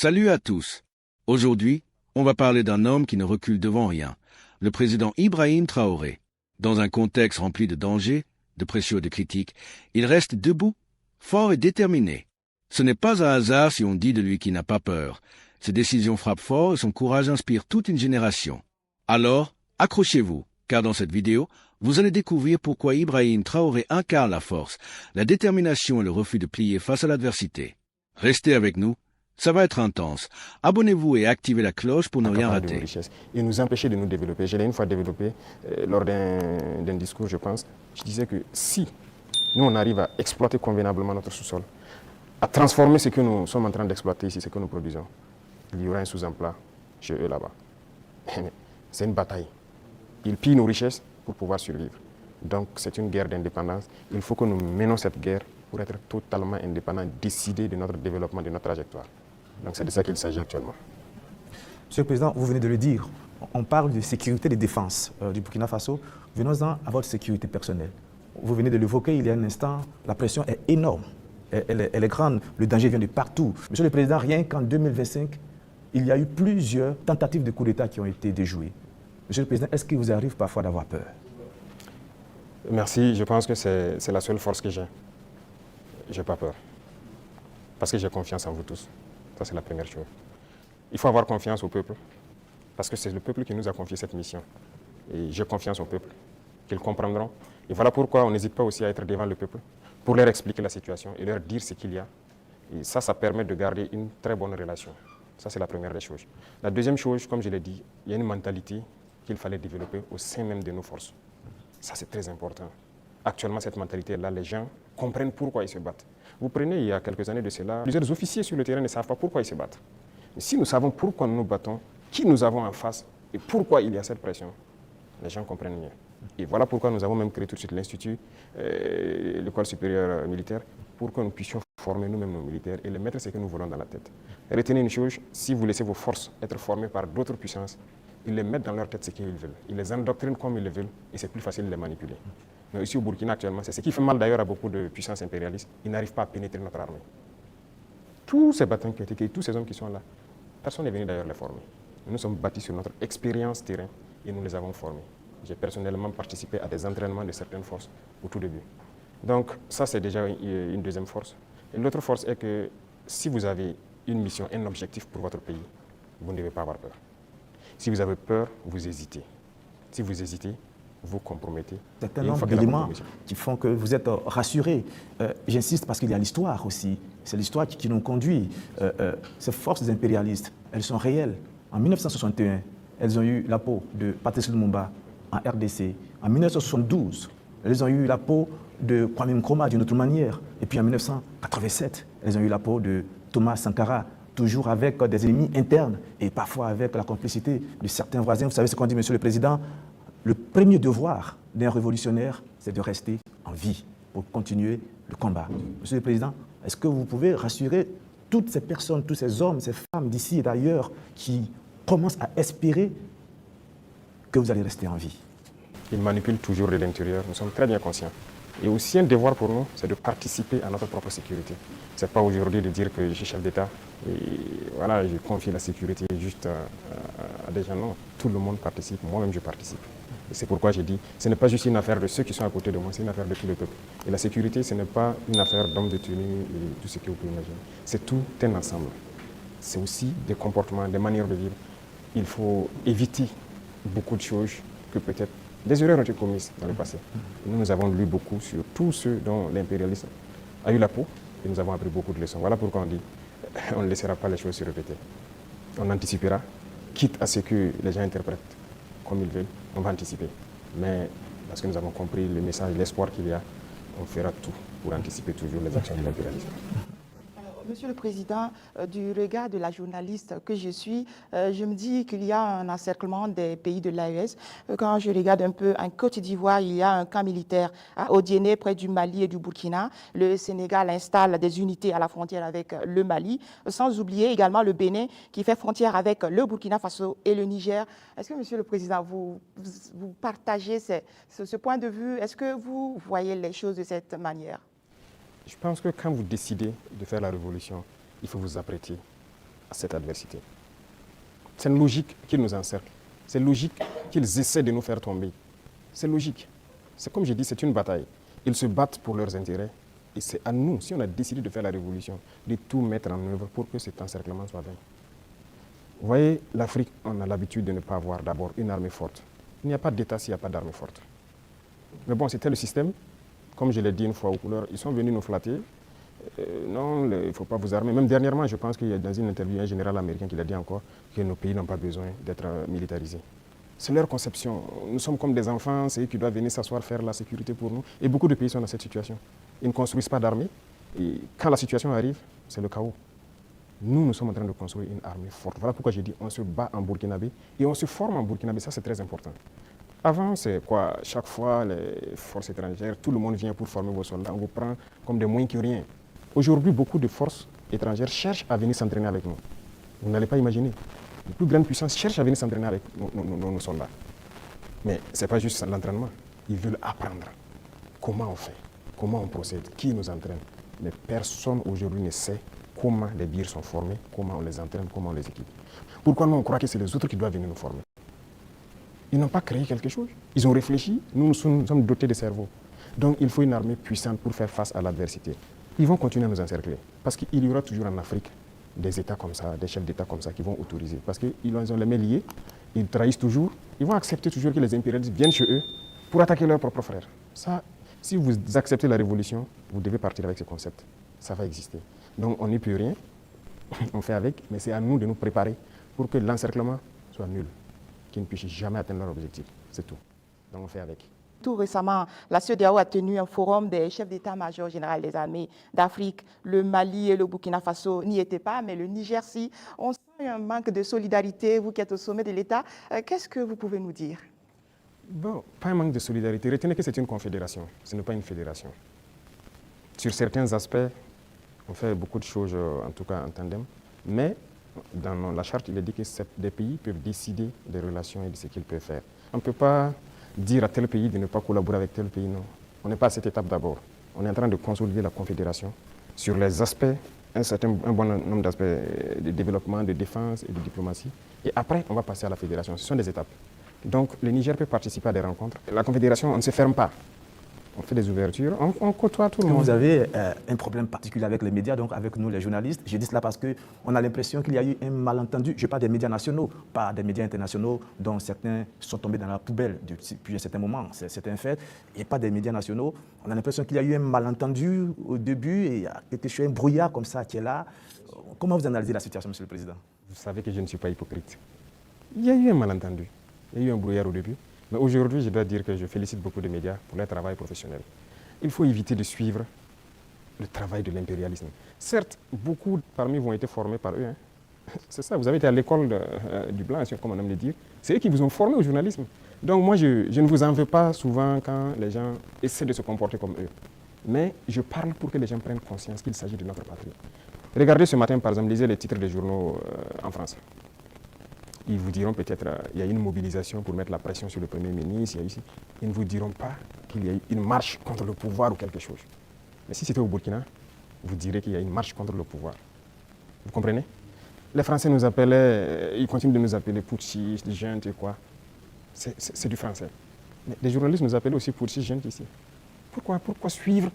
Salut à tous. Aujourd'hui, on va parler d'un homme qui ne recule devant rien, le président Ibrahim Traoré. Dans un contexte rempli de dangers, de pression et de critiques, il reste debout, fort et déterminé. Ce n'est pas un hasard si on dit de lui qu'il n'a pas peur. Ses décisions frappent fort et son courage inspire toute une génération. Alors, accrochez-vous, car dans cette vidéo, vous allez découvrir pourquoi Ibrahim Traoré incarne la force, la détermination et le refus de plier face à l'adversité. Restez avec nous, ça va être intense. Abonnez-vous et activez la cloche pour ne rien rater. Et nous empêcher de nous développer. Je l'ai une fois développé lors d'un discours, je pense. Je disais que si nous, on arrive à exploiter convenablement notre sous-sol, à transformer ce que nous sommes en train d'exploiter ici, ce que nous produisons, il y aura un sous-emploi chez eux là-bas. C'est une bataille. Ils pillent nos richesses pour pouvoir survivre. Donc c'est une guerre d'indépendance. Il faut que nous menons cette guerre pour être totalement indépendants, décider de notre développement, de notre trajectoire. Donc c'est de ça qu'il s'agit actuellement. Monsieur le Président, vous venez de le dire, on parle de sécurité et de défense du Burkina Faso. Venons-en à votre sécurité personnelle. Vous venez de l'évoquer il y a un instant, la pression est énorme, elle est grande, le danger vient de partout. Monsieur le Président, rien qu'en 2025, il y a eu plusieurs tentatives de coup d'État qui ont été déjouées. Monsieur le Président, est-ce qu'il vous arrive parfois d'avoir peur? Merci, je pense que c'est la seule force que j'ai. Je n'ai pas peur, parce que j'ai confiance en vous tous. Ça, c'est la première chose. Il faut avoir confiance au peuple, parce que c'est le peuple qui nous a confié cette mission. Et j'ai confiance au peuple, qu'ils comprendront. Et voilà pourquoi on n'hésite pas aussi à être devant le peuple, pour leur expliquer la situation et leur dire ce qu'il y a. Et ça permet de garder une très bonne relation. Ça, c'est la première des choses. La deuxième chose, comme je l'ai dit, il y a une mentalité qu'il fallait développer au sein même de nos forces. Ça, c'est très important. Actuellement, cette mentalité-là, les gens comprennent pourquoi ils se battent. Vous prenez, il y a quelques années de cela, plusieurs officiers sur le terrain ne savent pas pourquoi ils se battent. Mais si nous savons pourquoi nous nous battons, qui nous avons en face et pourquoi il y a cette pression, les gens comprennent mieux. Et voilà pourquoi nous avons même créé tout de suite l'Institut, l'école supérieure militaire, pour que nous puissions former nous-mêmes nos militaires et les mettre ce que nous voulons dans la tête. Et retenez une chose, si vous laissez vos forces être formées par d'autres puissances, ils les mettent dans leur tête ce qu'ils veulent. Ils les endoctrinent comme ils le veulent et c'est plus facile de les manipuler. Mais ici au Burkina actuellement, c'est ce qui fait mal d'ailleurs à beaucoup de puissances impérialistes. Ils n'arrivent pas à pénétrer notre armée. Tous ces battants qui ont été créés, tous ces hommes qui sont là, personne n'est venu d'ailleurs les former. Nous sommes bâtis sur notre expérience terrain et nous les avons formés. J'ai personnellement participé à des entraînements de certaines forces au tout début. Donc ça, c'est déjà une deuxième force. Et l'autre force est que si vous avez une mission, un objectif pour votre pays, vous ne devez pas avoir peur. Si vous avez peur, vous hésitez. Si vous hésitez, vous compromettez. C'est un nombre d'éléments qui font que vous êtes rassuré. J'insiste parce qu'il y a l'histoire aussi. C'est l'histoire qui nous conduit. Ces forces impérialistes, elles sont réelles. En 1961, elles ont eu la peau de Patrice Lumumba en RDC. En 1972, elles ont eu la peau de Kwame Nkrumah d'une autre manière. Et puis en 1987, elles ont eu la peau de Thomas Sankara, toujours avec des ennemis internes et parfois avec la complicité de certains voisins. Vous savez ce qu'on dit, Monsieur le Président? Le premier devoir d'un révolutionnaire, c'est de rester en vie pour continuer le combat. Monsieur le Président, est-ce que vous pouvez rassurer toutes ces personnes, tous ces hommes, ces femmes d'ici et d'ailleurs qui commencent à espérer que vous allez rester en vie? Ils manipulent toujours de l'intérieur, nous sommes très bien conscients. Et aussi un devoir pour nous, c'est de participer à notre propre sécurité. Ce n'est pas aujourd'hui de dire que je suis chef d'État et voilà, je confie la sécurité juste à des gens. Non, tout le monde participe, moi-même je participe. Et c'est pourquoi j'ai dit, ce n'est pas juste une affaire de ceux qui sont à côté de moi, c'est une affaire de tout le peuple. Et la sécurité, ce n'est pas une affaire d'hommes détenus et tout ce que vous pouvez imaginer. C'est tout un ensemble. C'est aussi des comportements, des manières de vivre. Il faut éviter beaucoup de choses que peut-être des erreurs ont été commises dans le passé. Et nous avons lu beaucoup sur tous ceux dont l'impérialisme a eu la peau et nous avons appris beaucoup de leçons. Voilà pourquoi on dit on ne laissera pas les choses se répéter. On anticipera, quitte à ce que les gens interprètent comme ils veulent, on va anticiper. Mais parce que nous avons compris le message, l'espoir qu'il y a, on fera tout pour anticiper toujours les actions de l'impérialisme. Monsieur le Président, du regard de la journaliste que je suis, je me dis qu'il y a un encerclement des pays de l'AES. Quand je regarde un peu en Côte d'Ivoire, il y a un camp militaire à Odiéné, près du Mali et du Burkina. Le Sénégal installe des unités à la frontière avec le Mali, sans oublier également le Bénin qui fait frontière avec le Burkina Faso et le Niger. Est-ce que, Monsieur le Président, vous partagez ce point de vue? Est-ce que vous voyez les choses de cette manière? Je pense que quand vous décidez de faire la révolution, il faut vous apprêter. à cette adversité. C'est une logique qu'ils nous encerclent. C'est logique qu'ils essaient de nous faire tomber. C'est logique. C'est comme je dis, c'est une bataille. Ils se battent pour leurs intérêts. Et c'est à nous, si on a décidé de faire la révolution, de tout mettre en œuvre pour que cet encerclement soit vaincu. Vous voyez, l'Afrique, on a l'habitude de ne pas avoir d'abord une armée forte. Il n'y a pas d'État s'il n'y a pas d'armée forte. Mais bon, c'était le système. Comme je l'ai dit une fois aux couleurs, ils sont venus nous flatter. Non, il ne faut pas vous armer. Même dernièrement, je pense qu'il y a dans une interview un général américain qui a dit encore que nos pays n'ont pas besoin d'être militarisés. C'est leur conception. Nous sommes comme des enfants, c'est eux qui doivent venir s'asseoir, faire la sécurité pour nous. Et beaucoup de pays sont dans cette situation. Ils ne construisent pas d'armée. Et quand la situation arrive, c'est le chaos. Nous, nous sommes en train de construire une armée forte. Voilà pourquoi j'ai dit on se bat en Burkinabé et on se forme en Burkinabé. Ça, c'est très important. Avant, c'est quoi? Chaque fois, les forces étrangères, tout le monde vient pour former vos soldats. On vous prend comme des moins que rien. Aujourd'hui, beaucoup de forces étrangères cherchent à venir s'entraîner avec nous. Vous n'allez pas imaginer. Les plus grandes puissances cherchent à venir s'entraîner avec nos soldats. Mais ce n'est pas juste l'entraînement. Ils veulent apprendre comment on fait, comment on procède, qui nous entraîne. Mais personne aujourd'hui ne sait comment les birs sont formés, comment on les entraîne, comment on les équipe. Pourquoi nous, on croit que c'est les autres qui doivent venir nous former? Ils n'ont pas créé quelque chose. Ils ont réfléchi. Nous sommes dotés de cerveau. Donc, il faut une armée puissante pour faire face à l'adversité. Ils vont continuer à nous encercler. Parce qu'il y aura toujours en Afrique des États comme ça, des chefs d'État comme ça qui vont autoriser. Parce qu'ils ont les mains liées, ils trahissent toujours. Ils vont accepter toujours que les impérialistes viennent chez eux pour attaquer leurs propres frères. Ça, si vous acceptez la révolution, vous devez partir avec ce concept. Ça va exister. Donc, on n'y peut rien. On fait avec, mais c'est à nous de nous préparer pour que l'encerclement soit nul, qu'ils ne puissent jamais atteindre leur objectif. C'est tout. Donc, on fait avec. Tout récemment, la CEDEAO a tenu un forum des chefs d'état-major général des armées d'Afrique. Le Mali et le Burkina Faso n'y étaient pas, mais le Niger, si. On sent un manque de solidarité, vous qui êtes au sommet de l'État. Qu'est-ce que vous pouvez nous dire? Bon, pas un manque de solidarité. Retenez que c'est une confédération, ce n'est pas une fédération. Sur certains aspects, on fait beaucoup de choses, en tout cas en tandem, mais dans la charte, il est dit que des pays peuvent décider des relations et de ce qu'ils peuvent faire. On ne peut pas dire à tel pays de ne pas collaborer avec tel pays, non. On n'est pas à cette étape d'abord. On est en train de consolider la confédération sur les aspects, un bon nombre d'aspects de développement, de défense et de diplomatie. Et après, on va passer à la fédération. Ce sont des étapes. Donc, le Niger peut participer à des rencontres. La confédération, on ne se ferme pas. On fait des ouvertures, on côtoie tout le monde. Vous avez un problème particulier avec les médias, donc avec nous les journalistes. Je dis cela parce qu'on a l'impression qu'il y a eu un malentendu. Je parle des médias nationaux, pas des médias internationaux dont certains sont tombés dans la poubelle depuis un certain moment. C'est un fait. Et pas des médias nationaux. On a l'impression qu'il y a eu un malentendu au début et il y a quelque chose, un brouillard comme ça qui est là. Comment vous analysez la situation, Monsieur le Président? Vous savez que je ne suis pas hypocrite. Il y a eu un malentendu. Il y a eu un brouillard au début. Mais aujourd'hui, je dois dire que je félicite beaucoup de médias pour leur travail professionnel. Il faut éviter de suivre le travail de l'impérialisme. Certes, beaucoup parmi vous ont été formés par eux. Hein. C'est ça, vous avez été à l'école du blanc, comme on aime le dire. C'est eux qui vous ont formé au journalisme. Donc moi, je ne vous en veux pas souvent quand les gens essaient de se comporter comme eux. Mais je parle pour que les gens prennent conscience qu'il s'agit de notre patrie. Regardez ce matin, par exemple, lisez les titres des journaux en France. Ils vous diront peut-être qu'il y a une mobilisation pour mettre la pression sur le Premier ministre. Ils ne vous diront pas qu'il y a eu une marche contre le pouvoir ou quelque chose. Mais si c'était au Burkina, vous direz qu'il y a une marche contre le pouvoir. Vous comprenez? Les Français nous appelaient, ils continuent de nous appeler putschistes, juntes et quoi. C'est du français. Mais les journalistes nous appellent aussi putschistes, juntes ici. Pourquoi suivre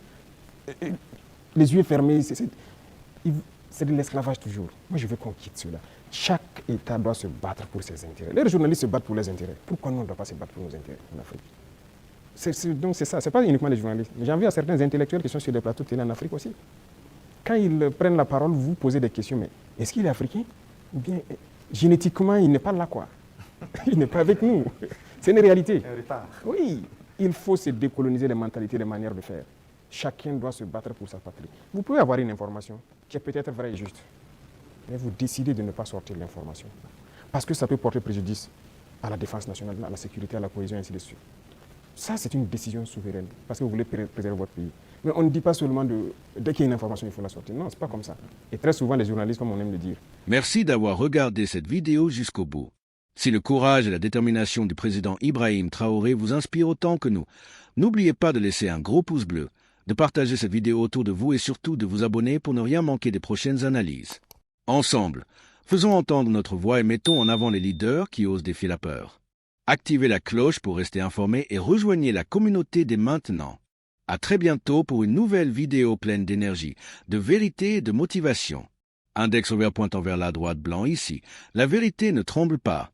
les yeux fermés? C'est de l'esclavage toujours. Moi, je veux qu'on quitte cela. Chaque État doit se battre pour ses intérêts. Les journalistes se battent pour leurs intérêts. Pourquoi nous, on ne doit pas se battre pour nos intérêts en Afrique? Donc c'est ça, ce n'est pas uniquement les journalistes. J'en veux à certains intellectuels qui sont sur des plateaux de télé en Afrique aussi. Quand ils prennent la parole, vous posez des questions, mais est-ce qu'il est africain? Ou bien, génétiquement, il n'est pas là, quoi. Il n'est pas avec nous. C'est une réalité. Un retard. Oui, il faut se décoloniser les mentalités, les manières de faire. Chacun doit se battre pour sa patrie. Vous pouvez avoir une information qui est peut-être vraie et juste, mais vous décidez de ne pas sortir l'information. Parce que ça peut porter préjudice à la défense nationale, à la sécurité, à la cohésion, et ainsi de suite. Ça, c'est une décision souveraine, parce que vous voulez préserver votre pays. Mais on ne dit pas seulement dès qu'il y a une information, il faut la sortir. Non, ce n'est pas comme ça. Et très souvent, les journalistes, comme on aime le dire. Merci d'avoir regardé cette vidéo jusqu'au bout. Si le courage et la détermination du président Ibrahim Traoré vous inspirent autant que nous, n'oubliez pas de laisser un gros pouce bleu, de partager cette vidéo autour de vous et surtout de vous abonner pour ne rien manquer des prochaines analyses. Ensemble, Faisons entendre notre voix et mettons en avant les leaders qui osent défier la peur. Activez la cloche pour rester informé et rejoignez la communauté dès maintenant. À très bientôt pour une nouvelle vidéo pleine d'énergie, de vérité et de motivation. Index ouvert pointant vers la droite blanc ici. La vérité ne tremble pas.